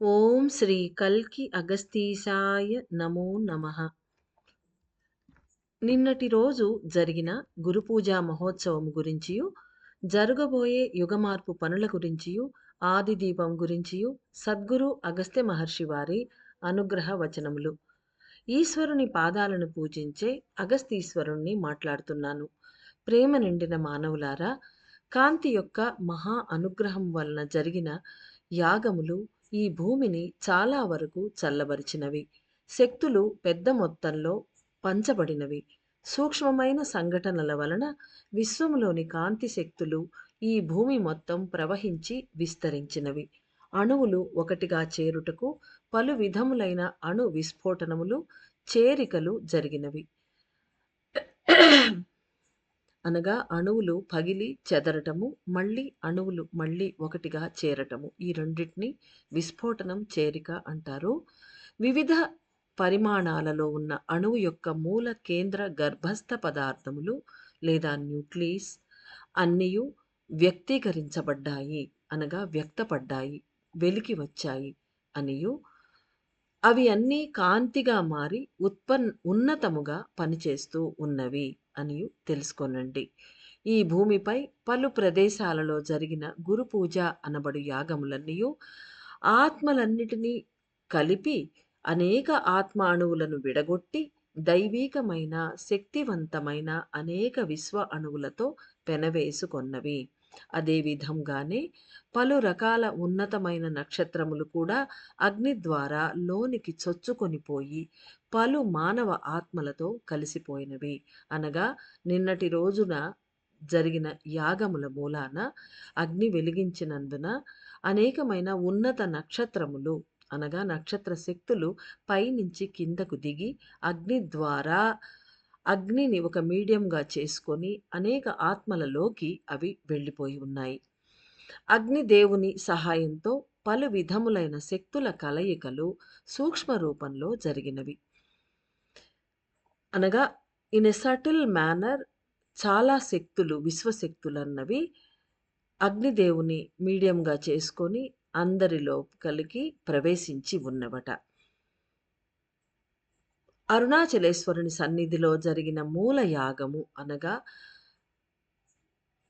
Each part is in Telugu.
ఓం శ్రీ కల్కి అగస్తీశాయ నమో నమః. నిన్నటి రోజు జరిగిన గురుపూజా మహోత్సవం గురించియు, జరగబోయే యుగమార్పు పనుల గురించియు, ఆది దీపం గురించియు, సద్గురు అగస్త్య మహర్షి వారి అనుగ్రహ వచనములు. ఈశ్వరుని పాదాలను పూజించే అగస్తీశ్వరుణ్ణి మాట్లాడుతున్నాను. ప్రేమ నిండిన మానవులారా, కాంతి యొక్క మహా అనుగ్రహం వలన జరిగిన యాగములు ఈ భూమిని చాలా వరకు చల్లబరిచినవి. శక్తులు పెద్ద మొత్తంలో పంచబడినవి. సూక్ష్మమైన సంఘటనల వలన విశ్వములోని కాంతి శక్తులు ఈ భూమి మొత్తం ప్రవహించి విస్తరించినవి. అణువులు ఒకటిగా చేరుటకు పలు విధములైన అణు విస్ఫోటనములు, చేరికలు జరిగినవి. అనగా అణువులు పగిలి చెదరటము, మళ్ళీ అణువులు మళ్ళీ ఒకటిగా చేరటము. ఈ రెండిటిని విస్ఫోటనం, చేరిక అంటారు. వివిధ పరిమాణాలలో ఉన్న అణువు యొక్క మూల కేంద్ర గర్భస్థ పదార్థములు లేదా న్యూక్లియస్ అన్నియు వ్యక్తీకరించబడ్డాయి, అనగా వ్యక్తపడ్డాయి, వెలికి వచ్చాయి అనియు, అవి అన్నీ కాంతిగా మారి ఉన్నతముగా పనిచేస్తూ ఉన్నవి అనియు తెలుసుకొనండి. ఈ భూమిపై పలు ప్రదేశాలలో జరిగిన గురు పూజ అనబడు యాగములన్నీయు ఆత్మలన్నిటినీ కలిపి అనేక ఆత్మ అణువులను విడగొట్టి దైవీకమైన శక్తివంతమైన అనేక విశ్వ అణువులతో పెనవేసుకొన్నవి. అదే విధంగానే పలు రకాల ఉన్నతమైన నక్షత్రములు కూడా అగ్ని ద్వారా లోనికి చొచ్చుకొనిపోయి పలు మానవ ఆత్మలతో కలిసిపోయినవి. అనగా నిన్నటి రోజున జరిగిన యాగముల మూలాన అగ్ని వెలిగించినందున అనేకమైన ఉన్నత నక్షత్రములు, అనగా నక్షత్ర శక్తులు పైనుంచి కిందకు దిగి అగ్ని ద్వారా అగ్నిని ఒక మీడియంగా చేసుకొని అనేక ఆత్మలలోకి అవి వెళ్ళిపోయి ఉన్నాయి. అగ్నిదేవుని సహాయంతో పలు విధములైన శక్తుల కలయికలు సూక్ష్మ రూపంలో జరిగినవి. అనగా ఇన్ ఎ సటిల్ మేనర్ చాలా శక్తులు, విశ్వశక్తులన్నవి అగ్నిదేవుని మీడియంగా చేసుకొని అందరిలో కలిగి ప్రవేశించి ఉన్నవట. అరుణాచలేశ్వరుని సన్నిధిలో జరిగిన మూల యాగము అనగా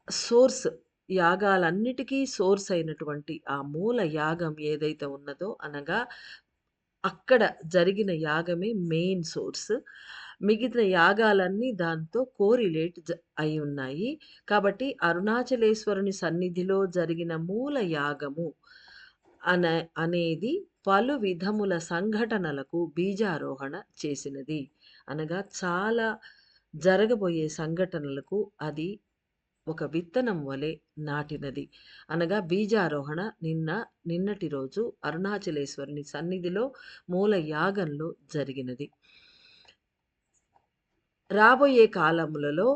సోర్స్, యాగాలన్నిటికీ సోర్స్ అయినటువంటి ఆ మూల యాగం ఏదైతే ఉన్నదో, అనగా అక్కడ జరిగిన యాగమే మెయిన్ సోర్స్. మిగతా యాగాలన్నీ దాంతో కోరిలేట్ అయి ఉన్నాయి. కాబట్టి అరుణాచలేశ్వరుని సన్నిధిలో జరిగిన మూల యాగము అనేది పలు విధముల సంఘటనలకు బీజారోహణ చేసినది. అనగా చాలా జరగబోయే సంఘటనలకు అది ఒక విత్తనం వలె నాటినది. అనగా బీజారోహణ నిన్నటి రోజు అరుణాచలేశ్వరుని సన్నిధిలో మూల యాగంలో జరిగినది. రాబోయే కాలములలో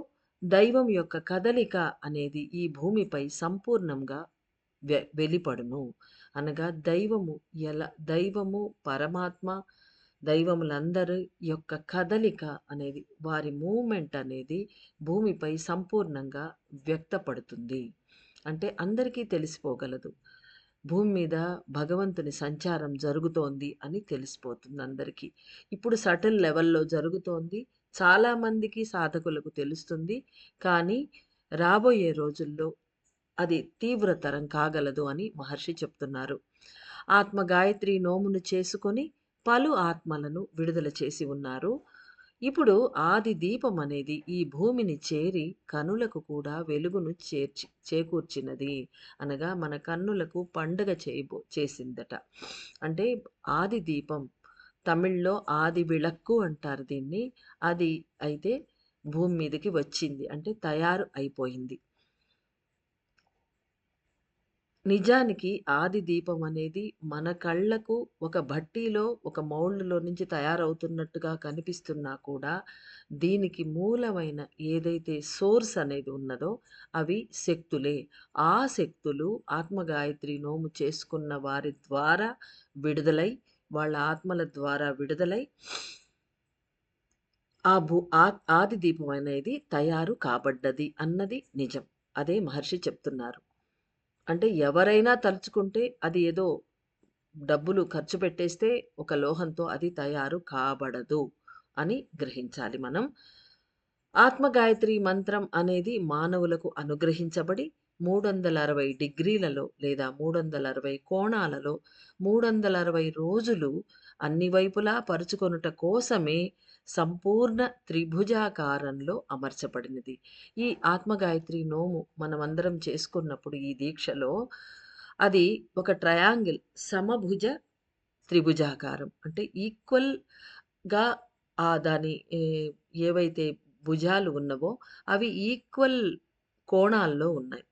దైవం యొక్క కదలిక అనేది ఈ భూమిపై సంపూర్ణంగా వెలిపడును. అనగా దైవము, పరమాత్మ, దైవములందరి యొక్క కదలిక అనేది, వారి మూవ్‌మెంట్ అనేది భూమిపై సంపూర్ణంగా వ్యక్తపడుతుంది. అంటే అందరికీ తెలిసిపోగలదు. భూమి మీద భగవంతుని సంచారం జరుగుతోంది అని తెలిసిపోతుంది అందరికీ. ఇప్పుడు సటిల్ లెవెల్‌లో జరుగుతోంది. చాలామందికి సాధకులకు తెలుస్తుంది. కానీ రాబోయే రోజుల్లో అది తీవ్రతరం కాగలదు అని మహర్షి చెప్తున్నారు. ఆత్మ గాయత్రి నోమును చేసుకొని పలు ఆత్మలను విడుదల చేసి ఉన్నారు. ఇప్పుడు ఆది దీపం అనేది ఈ భూమిని చేరి కనులకు కూడా వెలుగును చేకూర్చినది. అనగా మన కన్నులకు పండగ చేసిందట. అంటే ఆది దీపం, తమిళ్‌లో ఆది విళక్కు అంటారు దీన్ని. అది అయితే భూమి మీదకి వచ్చింది. అంటే తయారు అయిపోయింది. నిజానికి ఆది దీపం అనేది మన కళ్ళకు ఒక భట్టీలో, ఒక మౌల్డ్‌లో నుంచి తయారవుతున్నట్టుగా కనిపిస్తున్నా కూడా, దీనికి మూలమైన ఏదైతే సోర్స్ అనేది ఉన్నదో అవి శక్తులే. ఆ శక్తులు ఆత్మగాయత్రి నోము చేసుకున్న వారి ద్వారా విడుదలై, వాళ్ళ ఆత్మల ద్వారా విడుదలై ఆ భూ ఆ ఆది దీపం అనేది తయారు కాబడ్డది అన్నది నిజం. అదే మహర్షి చెప్తున్నారు. అంటే ఎవరైనా తలుచుకుంటే అది ఏదో డబ్బులు ఖర్చు పెట్టేస్తే ఒక లోహంతో అది తయారు కాబడదు అని గ్రహించాలి మనం. ఆత్మగాయత్రి మంత్రం అనేది మానవులకు అనుగ్రహించబడి 360 డిగ్రీలలో లేదా 360 కోణాలలో 360 రోజులు అన్ని వైపులా పరుచుకొనుట కోసమే సంపూర్ణ త్రిభుజాకారంలో అమర్చబడినది. ఈ ఆత్మగాయత్రి నోము మనమందరం చేసుకున్నప్పుడు ఈ దీక్షలో అది ఒక ట్రయాంగిల్ సమభుజ త్రిభుజాకారం. అంటే ఈక్వల్‌గా దాని ఏవైతే భుజాలు ఉన్నవో అవి ఈక్వల్ కోణాల్లో ఉన్నాయి.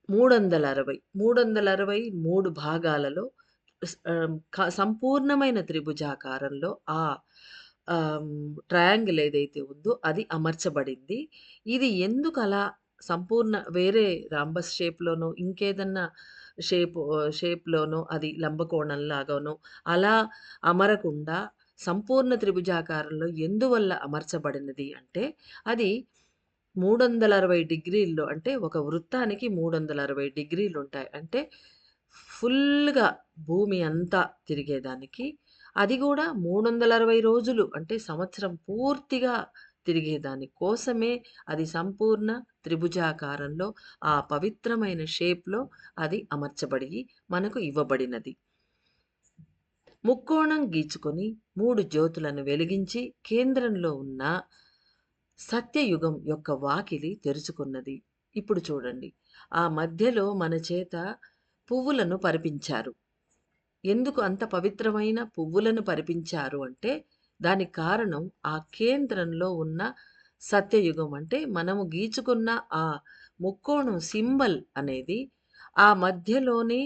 360, 360 3 భాగాలలో సంపూర్ణమైన త్రిభుజాకారంలో ట్రయాంగిల్ ఏదైతే ఉందో అది అమర్చబడింది. ఇది ఎందుకలా వేరే రాంబస్ షేప్‌లోనో ఇంకేదన్నా షేప్‌లోనో అది లంబకోణంలాగానో అలా అమరకుండా సంపూర్ణ త్రిభుజాకారంలో ఎందువల్ల అమర్చబడినది అంటే, అది 360 డిగ్రీల్లో అంటే ఒక వృత్తానికి 360 డిగ్రీలుంటాయి. అంటే ఫుల్‌గా భూమి అంతా తిరిగేదానికి, అది గూడా 360 రోజులు అంటే సంవత్సరం పూర్తిగా తిరిగేదాని కోసమే అది సంపూర్ణ త్రిభుజాకారంలో ఆ పవిత్రమైన షేప్‌లో అది అమర్చబడి మనకు ఇవ్వబడినది. ముక్కోణం గీచుకొని 3 జ్యోతులను వెలిగించి కేంద్రంలో ఉన్న సత్యయుగం యొక్క వాకిలి తెరుచుకున్నది. ఇప్పుడు చూడండి. ఆ మధ్యలో మన చేత పువ్వులను పరిపించారు. ఎందుకు అంత పవిత్రమైన పువ్వులను పరిపించారు అంటే, దానికి కారణం ఆ కేంద్రంలో ఉన్న సత్యయుగం. అంటే మనము గీచుకున్న ఆ ముక్కోణం సింబల్ అనేది ఆ మధ్యలోనే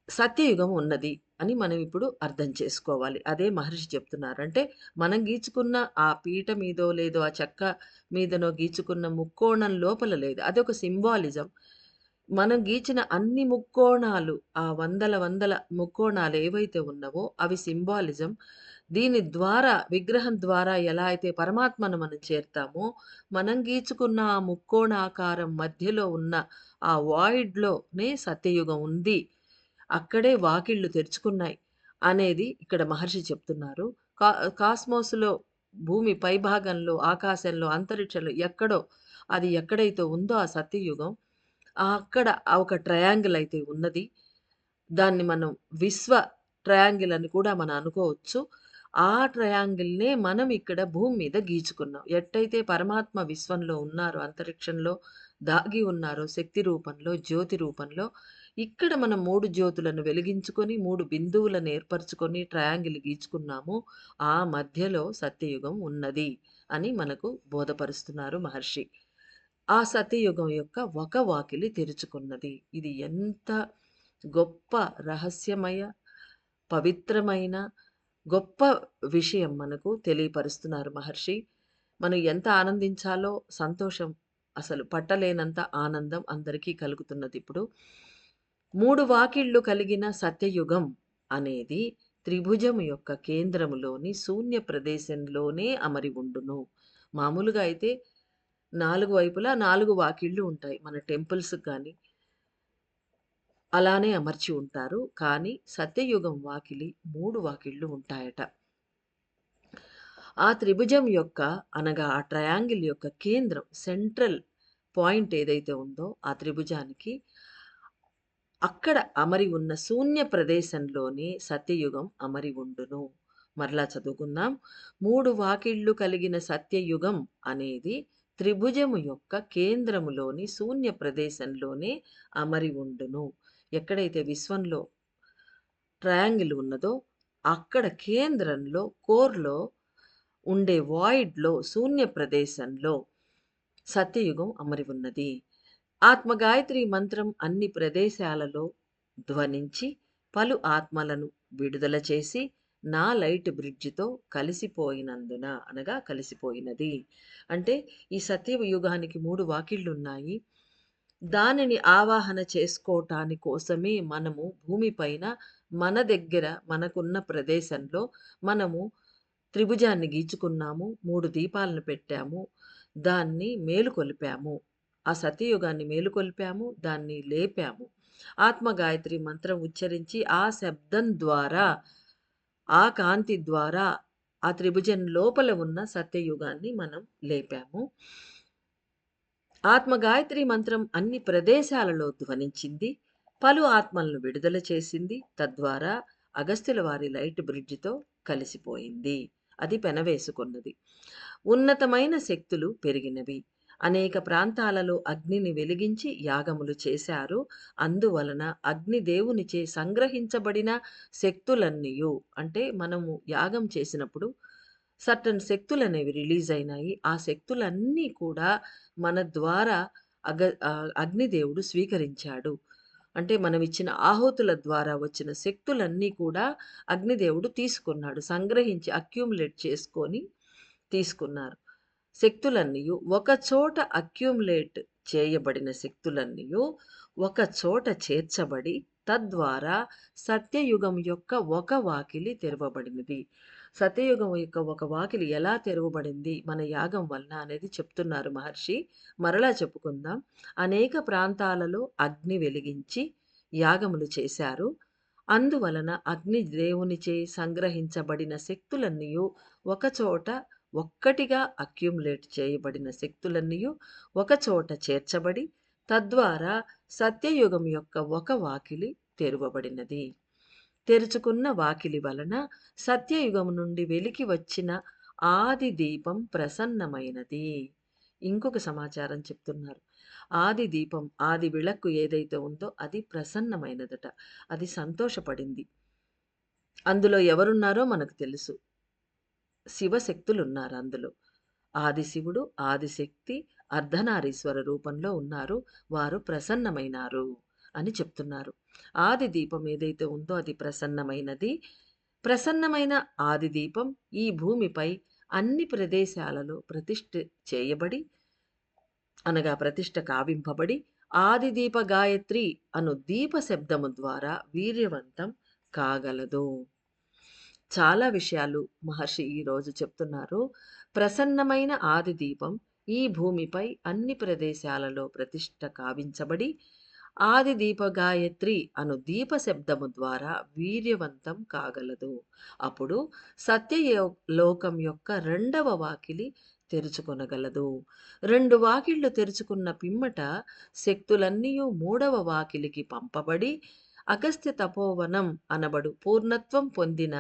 సత్యయుగం ఉన్నది అని మనం ఇప్పుడు అర్థం చేసుకోవాలి. అదే మహర్షి చెప్తున్నారు. అంటే మనం గీచుకున్న ఆ పీట మీదో, లేదో ఆ చెక్క మీదనో గీచుకున్న ముక్కోణం లోపల లేదు. అదొక సింబాలిజం. మనం గీచిన అన్ని ముక్కోణాలు, ఆ వందల వందల ముక్కోణాలు ఏవైతే ఉన్నవో అవి సింబాలిజం. దీని ద్వారా విగ్రహం ద్వారా ఎలా అయితే పరమాత్మను మనం చేరుతామో, మనం గీచుకున్న ఆ ముక్కోణాకారం మధ్యలో ఉన్న ఆ వాయిడ్‌లోనే సత్యయుగం ఉంది. అక్కడే వాకిళ్ళు తెరుచుకున్నాయి అనేది ఇక్కడ మహర్షి చెప్తున్నారు. కా కాస్మోస్‌లో భూమి పైభాగంలో, ఆకాశంలో, అంతరిక్షంలో ఎక్కడో అది ఎక్కడైతే ఉందో ఆ సత్యయుగం, అక్కడ ఒక ట్రయాంగిల్ అయితే ఉన్నది. దాన్ని మనం విశ్వ ట్రయాంగిల్ అని కూడా మనం అనుకోవచ్చు. ఆ ట్రయాంగిల్‌నే మనం ఇక్కడ భూమి మీద గీచుకున్నాం. ఎట్టయితే పరమాత్మ విశ్వంలో ఉన్నారో, అంతరిక్షంలో దాగి ఉన్నారో శక్తి రూపంలో, జ్యోతి రూపంలో, ఇక్కడ మనం 3 జ్యోతులను వెలిగించుకొని, 3 బిందువులను ఏర్పరచుకొని ట్రయాంగిల్ గీచుకున్నాము. ఆ మధ్యలో సత్యయుగం ఉన్నది అని మనకు బోధపరుస్తున్నారు మహర్షి. ఆ సత్యయుగం యొక్క ఒక వాకిలి తెరుచుకున్నది. ఇది ఎంత గొప్ప రహస్యమయ, పవిత్రమైన, గొప్ప విషయం మనకు తెలియపరుస్తున్నారు మహర్షి. మనం ఎంత ఆనందించాలో సంతోషం అసలు పట్టలేనంత ఆనందం అందరికీ కలుగుతున్నదిప్పుడు. 3 వాకిళ్ళు కలిగిన సత్యయుగం అనేది త్రిభుజము యొక్క కేంద్రములోని శూన్య ప్రదేశంలోనే అమరి ఉండును. మామూలుగా అయితే 4 వైపులా 4 వాకిళ్ళు ఉంటాయి. మన టెంపుల్స్‌కి గాని అలానే అమర్చి ఉంటారు. కానీ సత్యయుగం వాకిలి 3 వాకిళ్ళు ఉంటాయట. ఆ త్రిభుజం యొక్క అనగా ఆ ట్రయాంగిల్ యొక్క కేంద్రం సెంట్రల్ పాయింట్ ఏదైతే ఉందో ఆ త్రిభుజానికి అక్కడ అమరి ఉన్న శూన్య ప్రదేశంలోనే సత్యయుగం అమరి ఉండును. మరలా చదువుకుందాం. 3 వాకిళ్ళు కలిగిన సత్యయుగం అనేది త్రిభుజము యొక్క కేంద్రములోని శూన్య ప్రదేశంలోనే అమరి ఉండును. ఎక్కడైతే విశ్వంలో ట్రయాంగిల్ ఉన్నదో అక్కడ కేంద్రంలో కోర్‌లో ఉండే వాయిడ్‌లో శూన్య ప్రదేశంలో సత్యయుగం అమరి ఉన్నది. ఆత్మగాయత్రి మంత్రం అన్ని ప్రదేశాలలో ధ్వనించి పలు ఆత్మలను విడుదల చేసి నా లైట్ బ్రిడ్జితో కలిసిపోయినందున అనగా కలిసిపోయినది. అంటే ఈ సత్యయుగానికి 3 వాకిళ్ళున్నాయి. దానిని ఆవాహన చేసుకోటాని కోసమే మనము భూమిపైన మన దగ్గర మనకున్న ప్రదేశంలో మనము త్రిభుజాన్ని గీచుకున్నాము. 3 దీపాలను పెట్టాము. దాన్ని మేలుకొలిపాము. ఆ సత్యయుగాన్ని మేలుకొల్పాము. దాన్ని లేపాము. ఆత్మగాయత్రి మంత్రం ఉచ్చరించి ఆ శబ్దం ద్వారా, ఆ కాంతి ద్వారా ఆ త్రిభుజం లోపల ఉన్న సత్యయుగాన్ని మనం లేపాము. ఆత్మగాయత్రి మంత్రం అన్ని ప్రదేశాలలో ధ్వనించింది. పలు ఆత్మలను విడుదల చేసింది. తద్వారా అగస్త్యుల వారి లైట్ బ్రిడ్జితో కలిసిపోయింది. అది పెనవేసుకున్నది. ఉన్నతమైన శక్తులు పెరిగినవి. అనేక ప్రాంతాలలో అగ్నిని వెలిగించి యాగములు చేశారు. అందువలన అగ్నిదేవునిచే సంగ్రహించబడిన శక్తులన్నీయు, అంటే మనము యాగం చేసినప్పుడు సర్టెన్ శక్తులనేవి రిలీజ్ అయినాయి. ఆ శక్తులన్నీ కూడా మన ద్వారా అగ్నిదేవుడు స్వీకరించాడు. అంటే మనమిచ్చిన ఆహుతుల ద్వారా వచ్చిన శక్తులన్నీ కూడా అగ్నిదేవుడు తీసుకున్నాడు. సంగ్రహించి అక్యూములేట్ చేసుకొని తీసుకున్నారు. శక్తులన్నీయు ఒకచోట అక్యూములేట్ చేయబడిన శక్తులన్నీయు ఒకచోట చేర్చబడి, తద్వారా సత్యయుగం యొక్క ఒక వాకిలి తెరవబడినది. సత్యయుగం యొక్క ఒక వాకిలి ఎలా తెరవబడింది మన యాగం వలన అనేది చెప్తున్నారు మహర్షి. మరలా చెప్పుకుందాం. అనేక ప్రాంతాలలో అగ్ని వెలిగించి యాగములు చేశారు. అందువలన అగ్ని దేవునిచే సంగ్రహించబడిన శక్తులన్నీయు ఒకచోట ఒక్కటిగా అక్యుములేట్ చేయబడిన శక్తులన్నీయు ఒకచోట చేర్చబడి, తద్వారా సత్యయుగం యొక్క ఒక వాకిలి తెరువబడినది. తెరుచుకున్న వాకిలి వలన సత్యయుగం నుండి వెలికి వచ్చిన ఆది దీపం ప్రసన్నమైనది. ఇంకొక సమాచారం చెప్తున్నారు. ఆది దీపం, ఆది విளக்கு ఏదైతే ఉందో అది ప్రసన్నమైనదట. అది సంతోషపడింది. అందులో ఎవరున్నారో మనకు తెలుసు. శివశక్తులున్నారు అందులో. ఆదిశివుడు, ఆదిశక్తి అర్ధనారీశ్వర రూపంలో ఉన్నారు. వారు ప్రసన్నమైనారు అని చెప్తున్నారు. ఆది దీపం ఏదైతే ఉందో అది ప్రసన్నమైనది. ప్రసన్నమైన ఆది దీపం ఈ భూమిపై అన్ని ప్రదేశాలలో ప్రతిష్ఠ చేయబడి, అనగా ప్రతిష్ఠ కావింపబడి, ఆది దీప గాయత్రి అను దీప శబ్దము ద్వారా వీర్యవంతం కాగలదు. చాలా విషయాలు మహర్షి ఈరోజు చెప్తున్నారు. ప్రసన్నమైన ఆది దీపం ఈ భూమిపై అన్ని ప్రదేశాలలో ప్రతిష్ఠ కావించబడి, ఆది దీప గాయత్రి అను దీప శబ్దము ద్వారా వీర్యవంతం కాగలదు. అప్పుడు లోకం యొక్క రెండవ వాకిలి తెరుచుకొనగలదు. రెండు వాకిళ్లు తెరుచుకున్న పిమ్మట శక్తులన్నీయు మూడవ వాకిలికి పంపబడి, అగస్త్య తపోవనం అనబడు పూర్ణత్వం పొందిన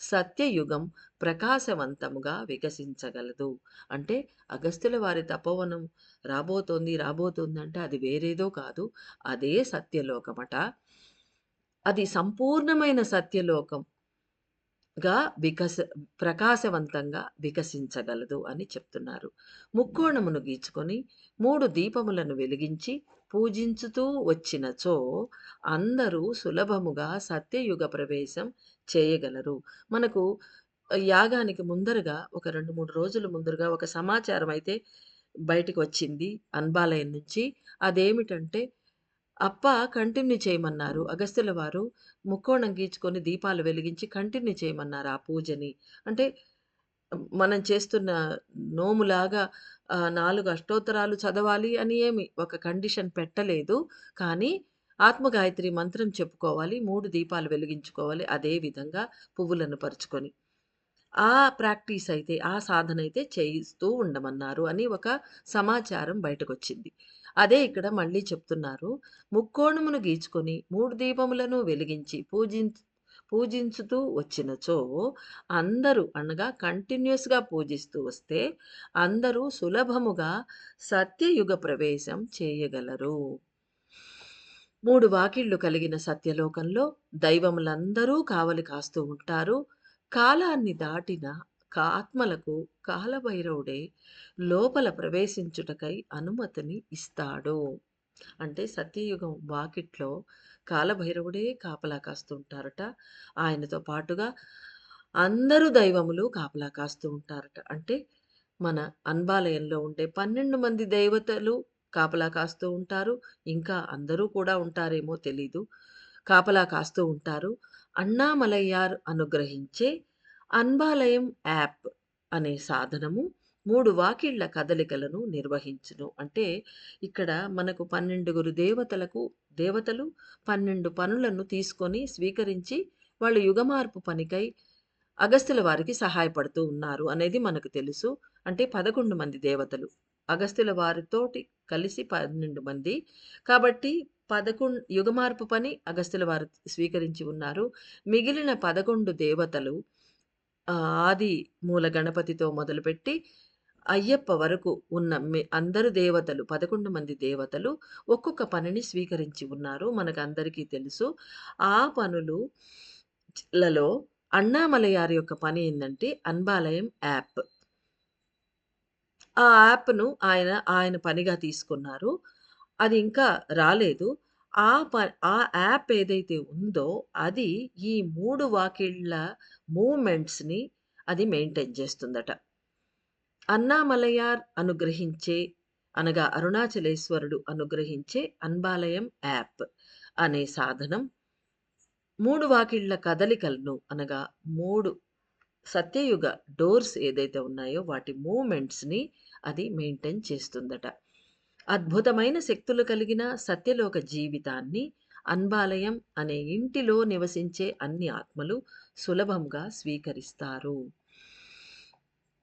సత్యయుగం ప్రకాశవంతముగా వికసించగలదు. అంటే అగస్త్యుల వారి తపోవనం రాబోతోందంటే అది వేరేదో కాదు. అదే సత్యలోకమట. అది సంపూర్ణమైన సత్యలోకంగా ప్రకాశవంతంగా వికసించగలదు అని చెప్తున్నారు. ముక్కోణమును గీచుకొని 3 దీపములను వెలిగించి పూజించుతూ వచ్చినచో అందరూ సులభముగా సత్యయుగ ప్రవేశం చేయగలరు. మనకు యాగానికి ముందరగా ఒక 2, 3 రోజుల ముందరగా ఒక సమాచారం అయితే బయటికి వచ్చింది అన్బాలయం నుంచి. అదేమిటంటే కంటిన్యూ చేయమన్నారు. అగస్త్యుల వారు ముక్కోణం గీచుకొని దీపాలు వెలిగించి కంటిన్యూ చేయమన్నారు ఆ పూజని. అంటే మనం చేస్తున్న నోములాగా 4 అష్టోత్తరాలు చదవాలి అని ఏమి ఒక కండిషన్ పెట్టలేదు. కానీ ఆత్మగాయత్రి మంత్రం చెప్పుకోవాలి. 3 దీపాలు వెలిగించుకోవాలి. అదే విధంగా పువ్వులను పరుచుకొని. ఆ ప్రాక్టీస్ అయితే, ఆ సాధన అయితే చేయిస్తూ ఉండమన్నారు అని ఒక సమాచారం బయటకొచ్చింది. అదే ఇక్కడ మళ్ళీ చెప్తున్నారు. ముక్కోణమును గీచుకొని 3 దీపములను వెలిగించి పూజించుతూ వచ్చినచో అందరూ, అనగా కంటిన్యూయస్‌గా పూజిస్తూ వస్తే అందరూ సులభముగా సత్యయుగ ప్రవేశం చేయగలరు. 3 వాకిళ్లు కలిగిన సత్యలోకంలో దైవములందరూ కావలి కాస్తూ ఉంటారు. కాలాన్ని దాటిన ఆత్మలకు కాలభైరవుడే లోపల ప్రవేశించుటకై అనుమతిని ఇస్తాడు. అంటే సత్యయుగం వాకిట్లో కాలభైరవుడే కాపలా కాస్తుంటారట. ఆయనతో పాటుగా అందరూ దైవములు కాపలా కాస్తూ ఉంటారట. అంటే మన అన్బాలయంలో ఉండే 12 మంది దేవతలు కాపలా కాస్తూ ఉంటారు. ఇంకా అందరూ కూడా ఉంటారేమో తెలీదు. కాపలా కాస్తూ ఉంటారు. అన్నామలయ్యార్ అనుగ్రహించే అన్బాలయం యాప్ అనే సాధనము 3 వాకిళ్ల కదలికలను నిర్వహించును. అంటే ఇక్కడ మనకు 12 దేవతలు 12 పనులను తీసుకొని స్వీకరించి వాళ్ళు యుగమార్పు పనికై అగస్త్యుల వారికి సహాయపడుతూ ఉన్నారు అనేది మనకు తెలుసు. అంటే 11 మంది దేవతలు. అగస్త్యుల వారితోటి కలిసి 12 మంది. కాబట్టి యుగమార్పు పని అగస్త్యుల వారు స్వీకరించి ఉన్నారు. మిగిలిన 11 దేవతలు ఆది మూల గణపతితో మొదలుపెట్టి అయ్యప్ప వరకు ఉన్న అందరు దేవతలు 11 మంది దేవతలు ఒక్కొక్క పనిని స్వీకరించి ఉన్నారు. మనకందరికీ తెలుసు. ఆ పనులు లలో అన్నామలయార్ యొక్క పని ఏందంటే అన్బాలయం యాప్. ఆ యాప్‌ను ఆయన పనిగా తీసుకున్నారు. అది ఇంకా రాలేదు. ఆ యాప్ ఏదైతే ఉందో అది ఈ 3 వాకిళ్ళ మూవ్‌మెంట్స్‌ని అది మెయింటైన్ చేస్తుందట. అన్నామలయార్ అనుగ్రహించే అనగా అరుణాచలేశ్వరుడు అనుగ్రహించే అన్బాలయం యాప్ అనే సాధనం 3 వాకిళ్ళ కదలికలను అనగా 3 సత్యయుగ డోర్స్ ఏదైతే ఉన్నాయో వాటి మూవ్‌మెంట్స్‌ని అది మెయింటైన్ చేస్తుందట. అద్భుతమైన శక్తులు కలిగిన సత్యలోక జీవితాన్ని అన్బాలయం అనే ఇంటిలో నివసించే అన్ని ఆత్మలు సులభంగా స్వీకరిస్తారు.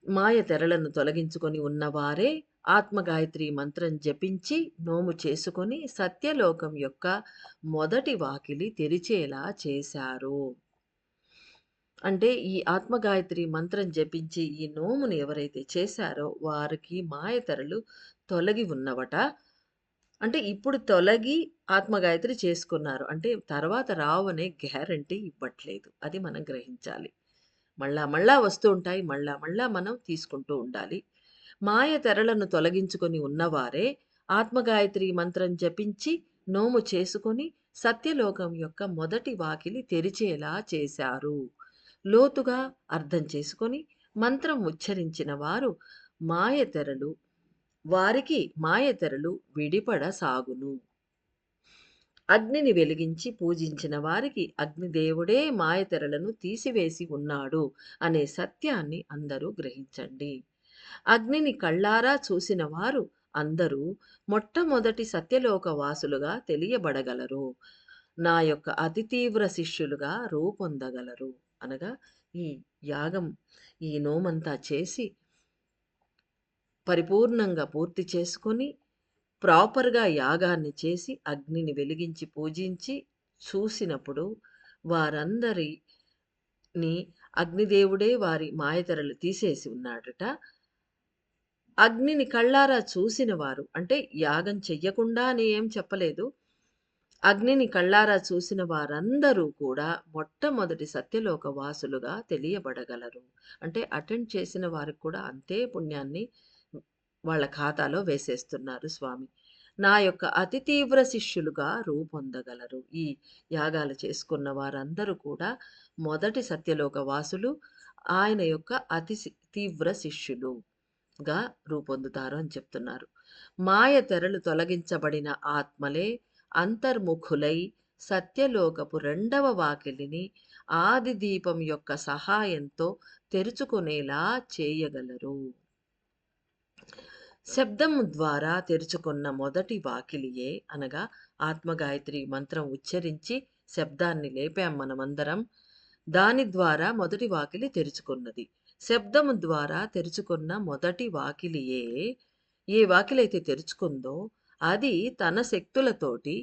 మాయ తెరలను తొలగించుకొని ఉన్నవారే ఆత్మగాయత్రి మంత్రం జపించి నోము చేసుకొని సత్యలోకం యొక్క మొదటి వాకిలి తెరిచేలా చేశారు. అంటే ఈ ఆత్మగాయత్రి మంత్రం జపించి ఈ నోమును ఎవరైతే చేశారో వారికి మాయ తెరలు తొలగి ఉన్నవట. అంటే ఇప్పుడు తొలగి ఆత్మగాయత్రి చేసుకున్నారు. అంటే తర్వాత రావనే గ్యారంటీ ఇవ్వట్లేదు. అది మనం గ్రహించాలి. మళ్ళా మళ్ళా వస్తూ ఉంటాయి. మళ్ళా మళ్ళా మనం తీసుకుంటూ ఉండాలి. మాయ తెరలను తొలగించుకొని ఉన్నవారే ఆత్మగాయత్రి మంత్రం జపించి నోము చేసుకొని సత్యలోకం యొక్క మొదటి వాకిలి తెరిచేలా చేశారు. లోతుగా అర్థం చేసుకొని మంత్రం ఉచ్చరించిన వారు వారికి మాయతెరలు విడిపడసాగును. అగ్నిని వెలిగించి పూజించిన వారికి అగ్నిదేవుడే మాయతెరలను తీసివేసి ఉన్నాడు అనే సత్యాన్ని అందరూ గ్రహించండి. అగ్నిని కళ్ళారా చూసిన వారు అందరూ మొట్టమొదటి సత్యలోక వాసులుగా తెలియబడగలరు. నా యొక్క అతి తీవ్ర శిష్యులుగా రూపొందగలరు. అనగా ఈ యాగం ఈ నోమంతా చేసి పరిపూర్ణంగా పూర్తి చేసుకొని ప్రాపర్‌గా యాగాన్ని చేసి అగ్నిని వెలిగించి పూజించి చూసినప్పుడు వారందరిని అగ్నిదేవుడే వారి మాయతెరలు తీసేసి ఉన్నాడట. అగ్నిని కళ్ళారా చూసిన వారు అంటే యాగం చెయ్యకుండా అని ఏం చెప్పలేదు. అగ్నిని కళ్ళారా చూసిన వారందరూ కూడా మొట్టమొదటి సత్యలోక వాసులుగా తెలియబడగలరు. అంటే అటెండ్ చేసిన వారికి కూడా అంతే పుణ్యాన్ని వాళ్ళ ఖాతాలో వేసేస్తున్నారు స్వామి. నా యొక్క అతి తీవ్ర శిష్యులుగా రూపొందగలరు. ఈ యాగాలు చేసుకున్న వారందరూ కూడా మొదటి సత్యలోక వాసులు, ఆయన యొక్క తీవ్ర శిష్యులుగా రూపొందుతారు అని చెప్తున్నారు. మాయ తెరలు తొలగించబడిన ఆత్మలే అంతర్ముఖులై సత్యలోకపు రెండవ వాకిలిని ఆది దీపం యొక్క సహాయంతో తెరుచుకునేలా చేయగలరు. శబ్దము ద్వారా తెరుచుకున్న మొదటి వాకిలియే అనగా ఆత్మగాయత్రి మంత్రం ఉచ్చరించి శబ్దాన్ని లేపాం మనమందరం. దాని ద్వారా మొదటి వాకిలి తెరుచుకున్నది. శబ్దము ద్వారా తెరుచుకున్న మొదటి వాకిలియే ఏ వాకిలైతే తెరుచుకుందో అది తన శక్తులతోటి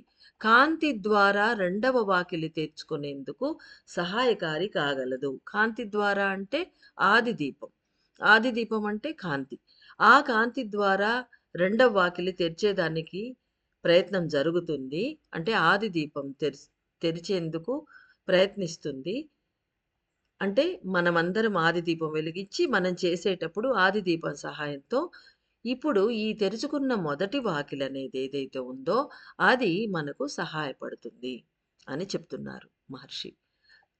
కాంతి ద్వారా రెండవ వాకిలి తెరుచుకునేందుకు సహాయకారి కాగలదు. కాంతి ద్వారా అంటే ఆది దీపం. ఆది దీపం అంటే కాంతి. ఆ కాంతి ద్వారా రెండవ వాకిలి తెరిచేదానికి ప్రయత్నం జరుగుతుంది. అంటే ఆది దీపం తెరిచేందుకు ప్రయత్నిస్తుంది. అంటే మనమందరం ఆది దీపం వెలిగించి మనం చేసేటప్పుడు ఆది దీపం సహాయంతో ఇప్పుడు ఈ తెరుచుకున్న మొదటి వాకిలనేది ఏదైతే ఉందో అది మనకు సహాయపడుతుంది అని చెప్తున్నారు మహర్షి.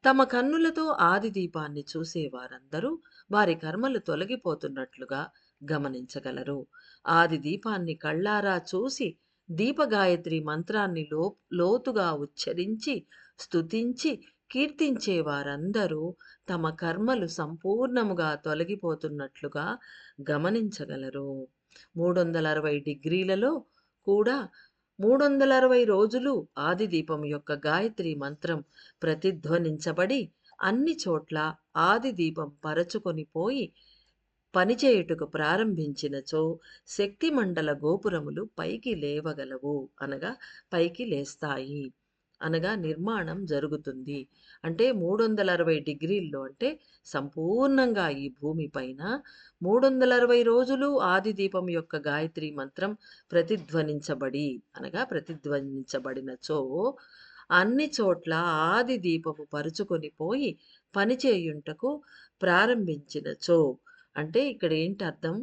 తమ కన్నులతో ఆది దీపాన్ని చూసేవారందరూ వారి కర్మలు తొలగిపోతున్నట్లుగా గమనించగలరు. ఆది దీపాన్ని కళ్ళారా చూసి దీపగాయత్రి మంత్రాన్ని లోతుగా ఉచ్చరించి స్తుతించి కీర్తించే వారందరూ తమ కర్మలు సంపూర్ణముగా తొలగిపోతున్నట్లుగా గమనించగలరు. 360 డిగ్రీలలో కూడా 360 రోజులు ఆది దీపం యొక్క గాయత్రి మంత్రం ప్రతిధ్వనించబడి అన్ని చోట్ల ఆది దీపం పరచుకొని పోయి పనిచేయుటకు ప్రారంభించినచో శక్తి మండల గోపురములు పైకి లేవగలవు అనగా పైకి లేస్తాయి అనగా నిర్మాణం జరుగుతుంది. అంటే 360 డిగ్రీల్లో అంటే సంపూర్ణంగా ఈ భూమి పైన 360 రోజులు ఆది దీపం యొక్క గాయత్రి మంత్రం ప్రతిధ్వనించబడి అనగా ప్రతిధ్వనించబడినచో అన్ని చోట్ల ఆది దీపము పరుచుకొని పోయి పనిచేయుటకు ప్రారంభించినచో అంటే ఇక్కడ ఏంటి అర్థం?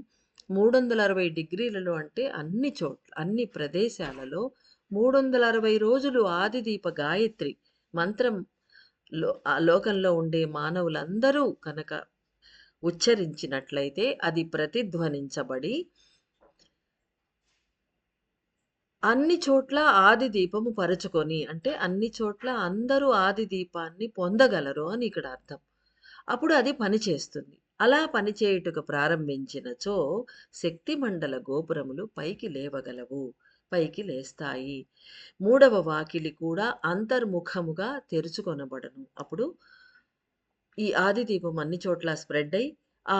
360 డిగ్రీలలో అంటే అన్ని చోట్ల, అన్ని ప్రదేశాలలో 360 రోజులు ఆదిదీప గాయత్రి మంత్రం లోకంలో ఉండే మానవులందరూ కనుక ఉచ్చరించినట్లయితే అది ప్రతిధ్వనించబడి అన్ని చోట్ల ఆది దీపము పరచుకొని అంటే అన్ని చోట్ల అందరూ ఆది దీపాన్ని పొందగలరు అని ఇక్కడ అర్థం. అప్పుడు అది పనిచేస్తుంది. అలా పనిచేయుటకు ప్రారంభించినచో శక్తి మండల గోపురములు పైకి లేవగలవు. పైకి లేస్తాయి. మూడవ వాకిలి కూడా అంతర్ముఖముగా తెరుచుకొనబడను. అప్పుడు ఈ ఆది దీపం అన్ని చోట్ల స్ప్రెడ్ అయ్యి ఆ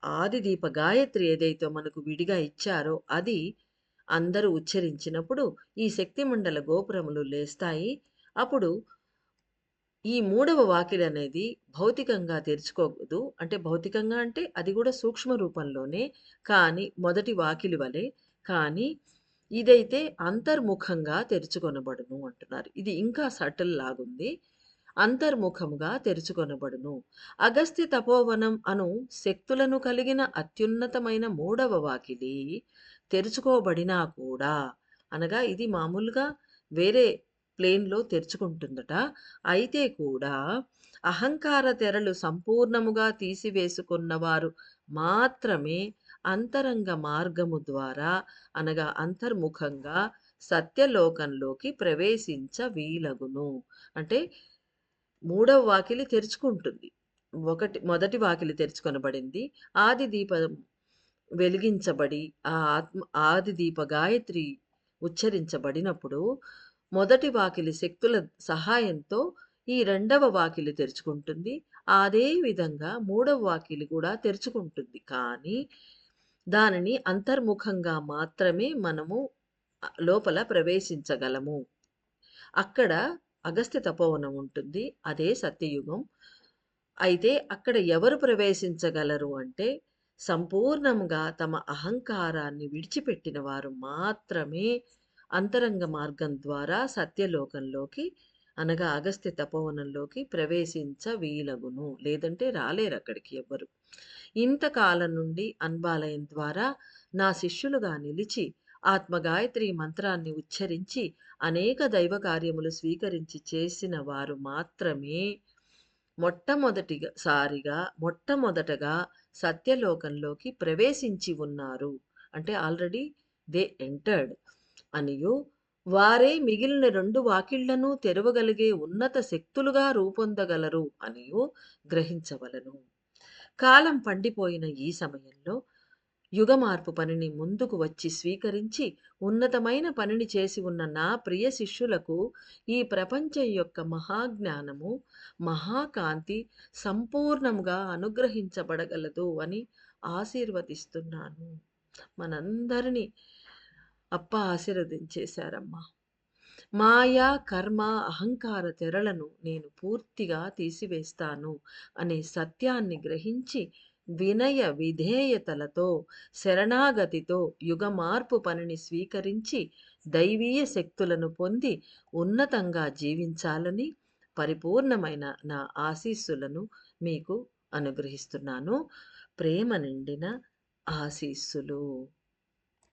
ఆది దీప గాయత్రి ఏదైతే మనకు విడిగా ఇచ్చారో అది అందరూ ఉచ్చరించినప్పుడు ఈ శక్తి మండల గోపురములు లేస్తాయి. అప్పుడు ఈ మూడవ వాకిలనేది భౌతికంగా తెరుచుకోదు. అంటే భౌతికంగా అంటే అది గూడా సూక్ష్మ రూపంలోనే. కానీ మొదటి వాకిలి వలె. కానీ ఇదైతే అంతర్ముఖంగా తెరుచుకొనబడును అంటున్నారు. ఇది ఇంకా సటిల్ లాగుంది. అంతర్ముఖముగా తెరుచుకొనబడును. అగస్త్య తపోవనం అను శక్తులను కలిగిన అత్యున్నతమైన మూడవ వాకిలి తెరుచుకోబడినా కూడా అనగా ఇది మామూలుగా వేరే ప్లేన్‌లో తెరుచుకుంటుందట. అయితే కూడా అహంకార తెరలు సంపూర్ణముగా తీసివేసుకున్నవారు మాత్రమే అంతరంగ మార్గము ద్వారా అనగా అంతర్ముఖంగా సత్యలోకంలోకి ప్రవేశించ వీలగును. అంటే మూడవ వాకిలి తెరుచుకుంటుంది. మొదటి వాకిలి తెరుచుకొనబడింది. ఆది దీపం వెలిగించబడి ఆది దీప గాయత్రి ఉచ్చరించబడినప్పుడు మొదటి వాకిలి శక్తుల సహాయంతో ఈ రెండవ వాకిలి తెరుచుకుంటుంది. అదే విధంగా మూడవ వాకిలి కూడా తెరుచుకుంటుంది. కానీ దానిని అంతర్ముఖంగా మాత్రమే మనము లోపల ప్రవేశించగలము. అక్కడ అగస్త్య తపోవనం ఉంటుంది. అదే సత్యయుగం. అయితే అక్కడ ఎవరు ప్రవేశించగలరు అంటే సంపూర్ణంగా తమ అహంకారాన్ని విడిచిపెట్టిన వారు మాత్రమే అంతరంగ మార్గం ద్వారా సత్యలోకంలోకి అనగా అగస్త్య తపోవనంలోకి ప్రవేశించ వీలగును. లేదంటే రాలేరక్కడికి ఎవ్వరు. ఇంతకాలం నుండి అన్బాలయం ద్వారా నా శిష్యులుగా నిలిచి ఆత్మగాయత్రి మంత్రాన్ని ఉచ్చరించి అనేక దైవ కార్యములు స్వీకరించి చేసిన వారు మాత్రమే మొట్టమొదటగా సత్యలోకంలోకి ప్రవేశించి ఉన్నారు. అంటే ఆల్రెడీ దే ఎంటర్డ్ అనియు వారే మిగిలిన 2 వాకిళ్లను తెరవగలిగే ఉన్నత శక్తులుగా రూపొందగలరు అనియు గ్రహించవలెను. కాలం పండిపోయిన ఈ సమయంలో యుగమార్పు పనిని ముందుకు వచ్చి స్వీకరించి ఉన్నతమైన పనిని చేసి ఉన్న నా ప్రియ శిష్యులకు ఈ ప్రపంచం యొక్క మహాజ్ఞానము, మహాకాంతి సంపూర్ణముగా అనుగ్రహించబడగలదు అని ఆశీర్వదిస్తున్నాను. మనందరినీ ఆశీర్వదించేశారమ్మా. మాయా, కర్మ, అహంకార తెరలను నేను పూర్తిగా తీసివేస్తాను అనే సత్యాన్ని గ్రహించి వినయ విధేయతలతో శరణాగతితో యుగమార్పు పనిని స్వీకరించి దైవీయ శక్తులను పొంది ఉన్నతంగా జీవించాలని పరిపూర్ణమైన నా ఆశీస్సులను మీకు అనుగ్రహిస్తున్నాను. ప్రేమ నిండిన ఆశీస్సులు.